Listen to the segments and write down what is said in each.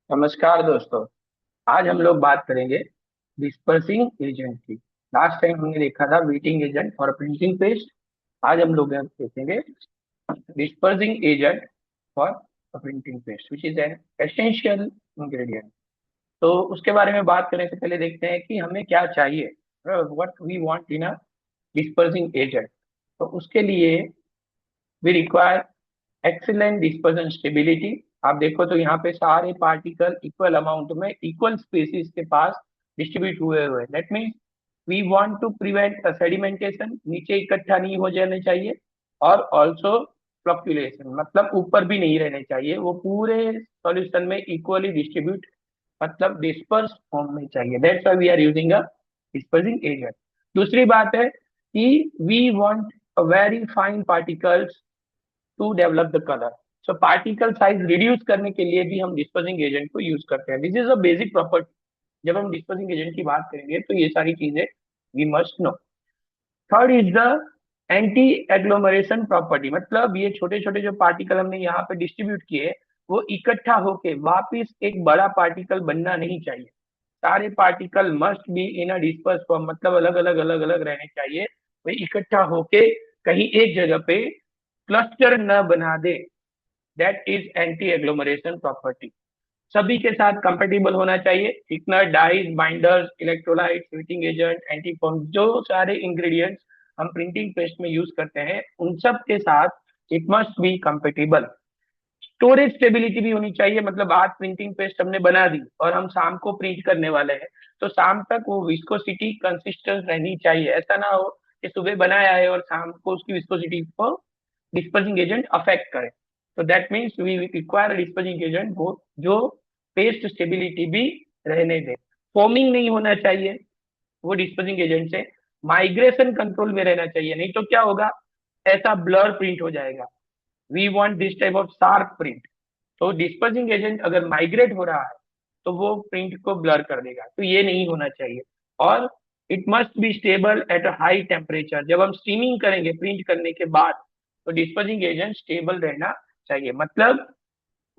नमस्कार दोस्तों। आज हम लोग बात करेंगे डिस्पर्सिंग एजेंट की। लास्ट टाइम हमने देखा था वीटिंग एजेंट और प्रिंटिंग पेस्ट। आज हम लोग देखेंगे dispersing agent for printing paste which is an essential ingredient. तो उसके बारे में बात करने से पहले देखते हैं कि हमें क्या चाहिए, what we want in a dispersing agent. तो उसके लिए we require excellent dispersion stability. आप देखो तो यहाँ पे सारे पार्टिकल इक्वल अमाउंट में इक्वल स्पेसिस के पास डिस्ट्रीब्यूट हुए हुए, that means we want to prevent sedimentation, नीचे इकट्ठा नहीं हो जाने चाहिए, और ऑल्सो फ्लक्चुएशन मतलब ऊपर भी नहीं रहने चाहिए, वो पूरे सॉल्यूशन में इक्वली डिस्ट्रीब्यूट मतलब डिस्पर्स फॉर्म में चाहिए। That's why we are using a dispersing agent. दूसरी बात है कि we want a very fine particles to develop the colour. So particle size reduce करने के लिए भी हम डिस्पर्सिंग एजेंट को यूज करते हैं। This is a basic property. जब हम डिस्पर्सिंग एजेंट की बात करेंगे तो ये सारी चीजें we must know. Third is the anti agglomeration property, मतलब ये छोटे छोटे जो पार्टिकल हमने यहाँ पे डिस्ट्रीब्यूट किए वो इकट्ठा होके वापिस एक बड़ा पार्टिकल बनना नहीं चाहिए। सारे particle must be in a disperse form, मतलब अलग अलग रहने चाहिए। वो इकट्ठा होके कहीं एक जगह पे क्लस्टर न बना दे। That is anti agglomeration property. सभी के साथ कंपेटिबल होना चाहिए। Thickener, dyes, binders, electrolyte, heating agent, antifoam, जो सारे इंग्रेडिएंट्स हम प्रिंटिंग पेस्ट में यूज करते हैं उन सब के साथ it must B compatible. Storage stability भी होनी चाहिए, मतलब आज प्रिंटिंग पेस्ट हमने बना दी और हम शाम को प्रिंट करने वाले हैं, तो शाम तक वो विस्कोसिटी कंसिस्टेंट रहनी चाहिए। ऐसा ना हो कि सुबह बनाया है और शाम को उसकी विस्कोसिटी को डिस्पर्सिंग एजेंट अफेक्ट करे। तो that means we require dispersing agent वो जो पेस्ट स्टेबिलिटी भी रहने दे। फॉर्मिंग नहीं होना चाहिए वो डिस्पर्सिंग एजेंट से। माइग्रेशन कंट्रोल में रहना चाहिए, नहीं तो क्या होगा, ऐसा ब्लर प्रिंट हो जाएगा। We want this type of sharp print. तो डिस्पर्सिंग एजेंट अगर माइग्रेट हो रहा है तो वो प्रिंट को ब्लर कर देगा, तो ये नहीं होना चाहिए। और it must be stable at a high temperature. जब हम स्टीमिंग करेंगे प्रिंट करने के बाद तो डिस्पर्सिंग एजेंट स्टेबल रहना चाहिए, मतलब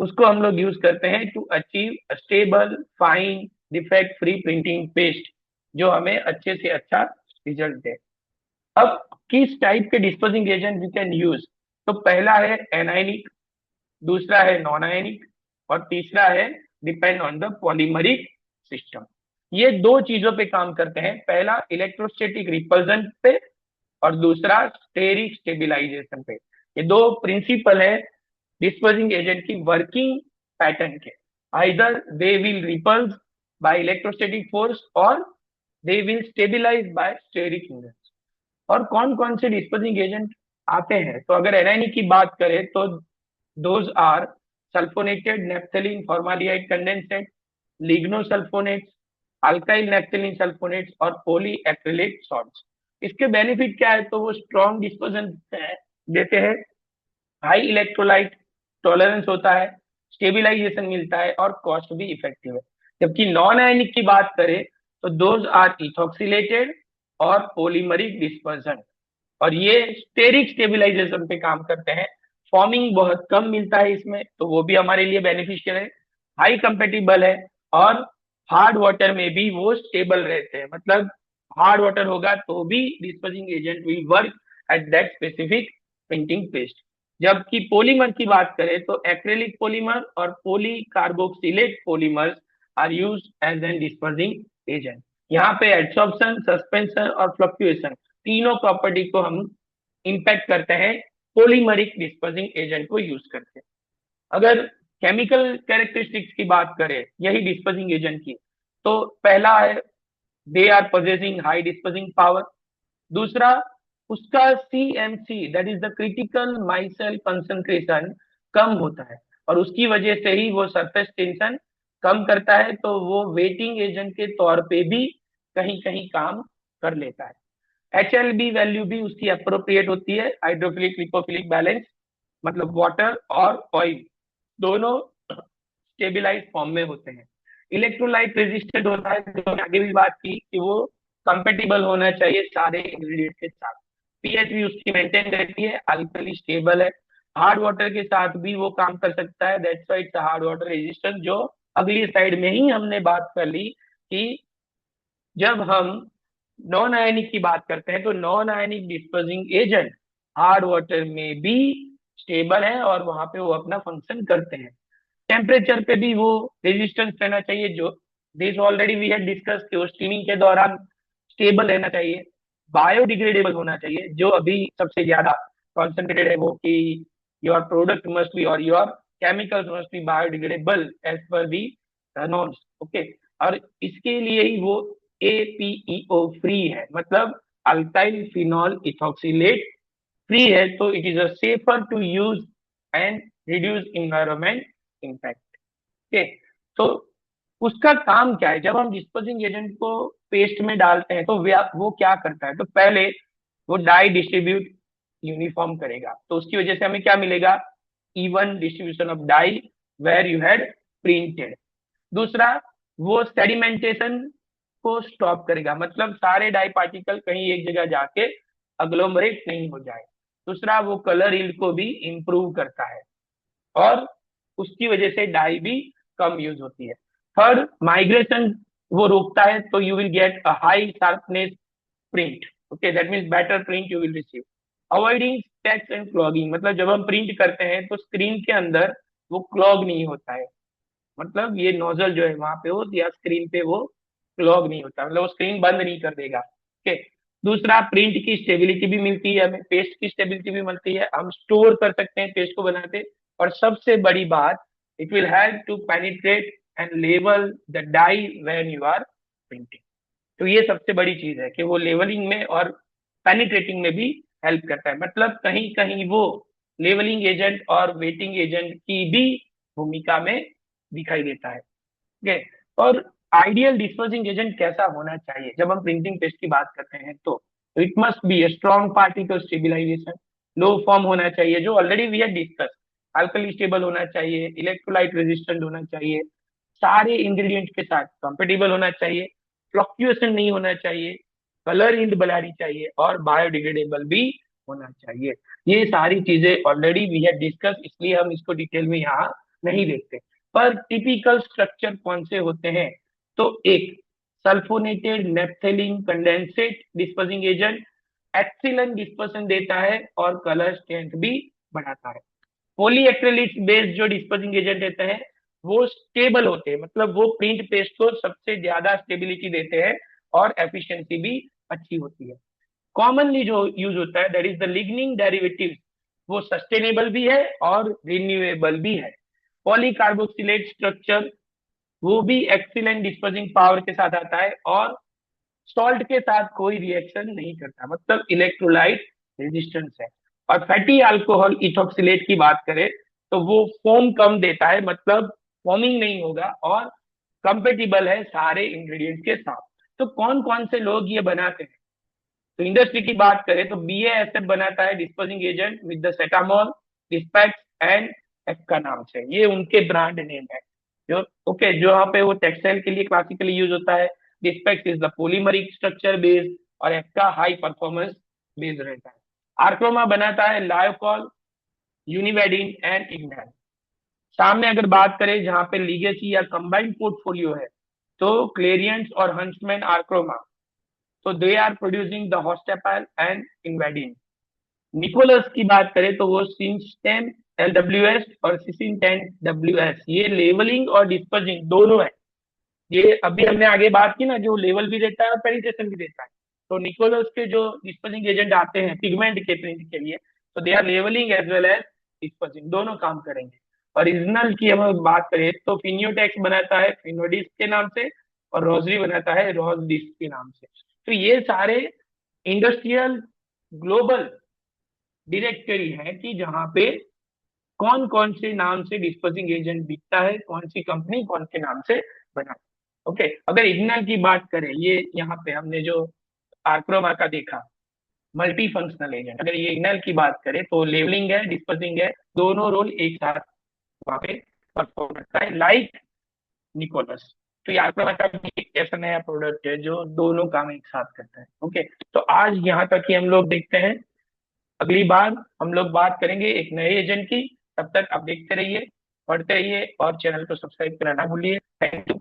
उसको हम लोग यूज करते हैं to achieve stable fine defect free printing paste जो हमें अच्छे से अच्छा रिजल्ट दे। अब किस टाइप के dispersing agent we can use? तो पहला है एनायनिक, दूसरा है नॉन आयनिक, और तीसरा है depend on the polymeric system. ये दो चीजों पे काम करते हैं, पहला इलेक्ट्रोस्टैटिक रिपल्सन पे और दूसरा स्टेरिक स्टेबिलाईजेशन पे। ये दो प्रिंसिपल है डिस्पर्सिंग एजेंट की वर्किंग पैटर्न के। Either they will repulse by electrostatic force और they will stabilise by steric index. और कौन कौन से डिस्पर्सिंग एजेंट आते हैं, तो अगर एनआईनी की बात करें तो those are sulfonated naphthalene formaldehyde condensate, lignosulfonates, alkyl naphthalene sulfonates और polyacrylate salts। इसके बेनिफिट क्या है, तो वो स्ट्रॉन्ग डिस्पर्सन देते हैं, हाई इलेक्ट्रोलाइट टॉलरेंस होता है, स्टेबिलाईजेशन मिलता है और कॉस्ट भी इफेक्टिव है। जबकि नॉन आयनिक की बात करें तो दोज आर इथॉक्सिलेटेड और पोलीमरिक डिस्पर्सन, और ये स्टेरिक स्टेबिलाईजेशन पे काम करते हैं। फॉर्मिंग बहुत कम मिलता है इसमें, तो वो भी हमारे लिए बेनिफिशियल है। हाई कंपेटिबल है, और हार्ड वाटर में भी वो स्टेबल रहते हैं, मतलब हार्ड वाटर होगा तो भी dispersing agent will work at that specific printing paste. जबकि पॉलीमर की बात करें तो एक्रेलिक पॉलीमर और polycarboxylate polymers are use as an dispersing agent. यहाँ पे एड्सॉर्प्शन, सस्पेंशन और फ्लक्चुएशन तीनों प्रॉपर्टी को हम इंपैक्ट करते हैं पॉलीमरिक डिस्पर्सिंग एजेंट को यूज करके। अगर केमिकल कैरेक्टरिस्टिक्स की बात करें यही डिस्पर्सिंग एजेंट की, तो पहला है they are possessing high dispersing power. दूसरा, उसका CMC that is the critical micelle concentration कम होता है, और उसकी वजह से ही वो सरफेस टेंशन कम करता है, तो वो वेटिंग एजेंट के तौर पे भी कहीं कहीं काम कर लेता है। HLB वैल्यू भी उसकी अप्रोप्रिएट होती है, हाइड्रोफिलिक लिपोफिलिक बैलेंस, मतलब वाटर और ऑयल दोनों स्टेबिलाईज फॉर्म में होते हैं। इलेक्ट्रोलाइट रेजिस्टेंट होता है, जो हमने आगे भी बात की कि वो कंपेटिबल होना चाहिए सारे इंग्रेडिएंट के साथ। पीएच भी उसकी मेंटेन रहती है, अल्कली स्टेबल है। हार्ड वाटर के साथ भी वो काम कर सकता है, that's why it's hard water resistance जो अगली स्लाइड में ही हमने बात कर ली कि जब हम नॉन आयनिक की बात करते हैं तो non ionic dispersing agent hard water में भी स्टेबल है और वहां पे वो अपना फंक्शन करते हैं। टेम्परेचर पे भी वो रेजिस्टेंस रहना चाहिए, जो this already we had discuss कि वो स्टीमिंग के दौरान स्टेबल रहना चाहिए। बायोडिग्रेडेबल होना चाहिए, जो अभी सबसे ज्यादा कॉन्सेंट्रेटेड है वो कि योर प्रोडक्ट मस्ट बी और your chemicals must be biodegradable as per the norms. Okay, और इसके लिए ही वो APEO फ्री है, मतलब अल्काइल फिनॉल इथॉक्सिलेट फ्री है, तो it is a safer to use and reduce environment impact. Okay, तो उसका काम क्या है? जब हम डिस्पोजिंग एजेंट को पेस्ट में डालते हैं तो वो क्या करता है? तो पहले वो डाई डिस्ट्रीब्यूट यूनिफॉर्म करेगा, तो उसकी वजह से हमें क्या मिलेगा? Even distribution of dye where you had printed. दूसरा, वो सेडिमेंटेशन को स्टॉप करेगा, मतलब सारे डाई पार्टिकल कहीं एक जगह जाके अग्लोमरेट नहीं हो जाए। दूसरा, वो कलर यील्ड को भी इंप्रूव करता है और उसकी वजह से डाई भी कम यूज होती है। थर्ड, माइग्रेशन वो रोकता है, तो you will get a high sharpness print. Okay, that means better print you will receive. Avoiding text and clogging, मतलब जब हम प्रिंट करते हैं तो स्क्रीन के अंदर वो क्लॉग नहीं होता है, मतलब ये नोजल जो है वहां पे हो या स्क्रीन पे वो क्लॉग नहीं होता, मतलब वो स्क्रीन बंद नहीं कर देगा। ओके, दूसरा, प्रिंट की स्टेबिलिटी भी मिलती है हमें, पेस्ट की स्टेबिलिटी भी मिलती है, हम स्टोर कर सकते हैं पेस्ट को बनाते। और सबसे बड़ी बात, it will help to penetrate and level the dye when you are printing. तो ये सबसे बड़ी चीज है कि वो लेवलिंग में और पेनिट्रेटिंग में भी हेल्प करता है, मतलब कहीं कहीं वो लेवलिंग एजेंट और वेटिंग एजेंट की भी भूमिका में दिखाई देता है। ठीक है, और आइडियल डिस्पर्सिंग एजेंट कैसा होना चाहिए जब हम प्रिंटिंग पेस्ट की बात करते हैं? तो it must be a strong particle stabilization, low foam होना चाहिए, जो already we have discuss, alkali stable होना चाहिए, इलेक्ट्रोलाइट रेजिस्टेंट होना चाहिए, सारे इंग्रेडिएंट्स के साथ कंपेटिबल होना चाहिए, फ्लक्चुएशन नहीं होना चाहिए, कलर यील्ड बनानी चाहिए और बायोडिग्रेडेबल भी होना चाहिए। ये सारी चीजें ऑलरेडी वी हैव डिस्कस, इसलिए हम इसको डिटेल में यहाँ नहीं देखते। पर टिपिकल स्ट्रक्चर कौन से होते हैं? तो एक, sulfonated naphthalene condensate dispersing agent excellent dispersion देता है और कलर स्ट्रेंथ भी बढ़ाता है। पॉलीएक्रेलिक बेस्ड जो डिस्पर्सिंग एजेंट देते हैं वो स्टेबल होते हैं, मतलब वो प्रिंट पेस्ट को सबसे ज्यादा स्टेबिलिटी देते हैं और एफिशिएंसी भी अच्छी होती है। कॉमनली जो यूज होता है that is the lignin derivative, वो सस्टेनेबल भी है और रिन्यूएबल भी है। पॉलीकार्बोक्सिलेट स्ट्रक्चर वो भी एक्सीलेंट डिस्पर्सिंग पावर के साथ आता है और सॉल्ट के साथ कोई रिएक्शन नहीं करता, मतलब इलेक्ट्रोलाइट रेजिस्टेंस है। और फैटी अल्कोहल इथोक्सिलेट की बात करें तो वो फोम कम देता है, मतलब फॉर्मिंग नहीं होगा और कंपेटिबल है सारे इंग्रेडिएंट्स के साथ। तो कौन कौन से लोग ये बनाते हैं? तो इंडस्ट्री की बात करें तो BASF बनाता है dispersing agent with the Setamol, Dispex and एक्का नाम से, ये उनके ब्रांड नेम है। जो ओके, जो यहाँ पे वो टेक्सटाइल के लिए क्लासिकली यूज होता है। Dispex is the polymeric structure based और एक्का हाई परफॉर्मेंस बेस्ड रहता है। आर्क्रोमा बनाता है लायोकॉल, यूनिवेडिन एंड इग्नैन। सामने अगर बात करें जहाँ पे लीगेसी या कंबाइंड पोर्टफोलियो है तो क्लेरियंस और हंसमैन आर्क्रोमा, तो they are producing the Hostapal and Invadine. Nicholas की बात करें तो वो सिंस्टेम LWS और सिसिन 10WS, ये लेवलिंग और डिस्पर्जिंग दोनों है। ये अभी हमने आगे बात की ना, जो लेवल भी देता है और पेनिट्रेशन भी देता है। तो निकोलस के जो डिस्पर्जिंग एजेंट आते हैं पिगमेंट के प्रिंट के लिए, तो they are levelling as well as dispersing, दोनों काम करेंगे। ओरिजिनल की हम बात करें तो फिनियोटेक्स बनाता है फिनोडिस्क के नाम से और रोजरी बनाता है रोजडिस्क के नाम से। तो ये सारे इंडस्ट्रियल ग्लोबल डायरेक्टरी है कि जहाँ पे कौन कौन से नाम से डिस्पोजिंग एजेंट बिकता है, कौन सी कंपनी कौन से नाम से बना। ओके, अगर इग्नल की बात करें, ये यहाँ पे हमने जो आर्क्रोमा का देखा मल्टी फंक्शनल एजेंट, अगर ये इग्नल की बात करें तो लेवलिंग है डिस्पोजिंग है, दोनों रोल एक साथ वहाँ पे परफॉर्म करता है लाइक निकोलस। तो ये आर्क्रोमा का भी एक ऐसा नया प्रोडक्ट है जो दोनों काम एक साथ करता है। ओके, तो आज यहाँ तक ही हम लोग देखते हैं, अगली बार हम लोग बात करेंगे एक नए एजेंट की। तब तक आप देखते रहिए पढ़ते रहिए और चैनल को सब्सक्राइब करना ना भूलिए। Thank you.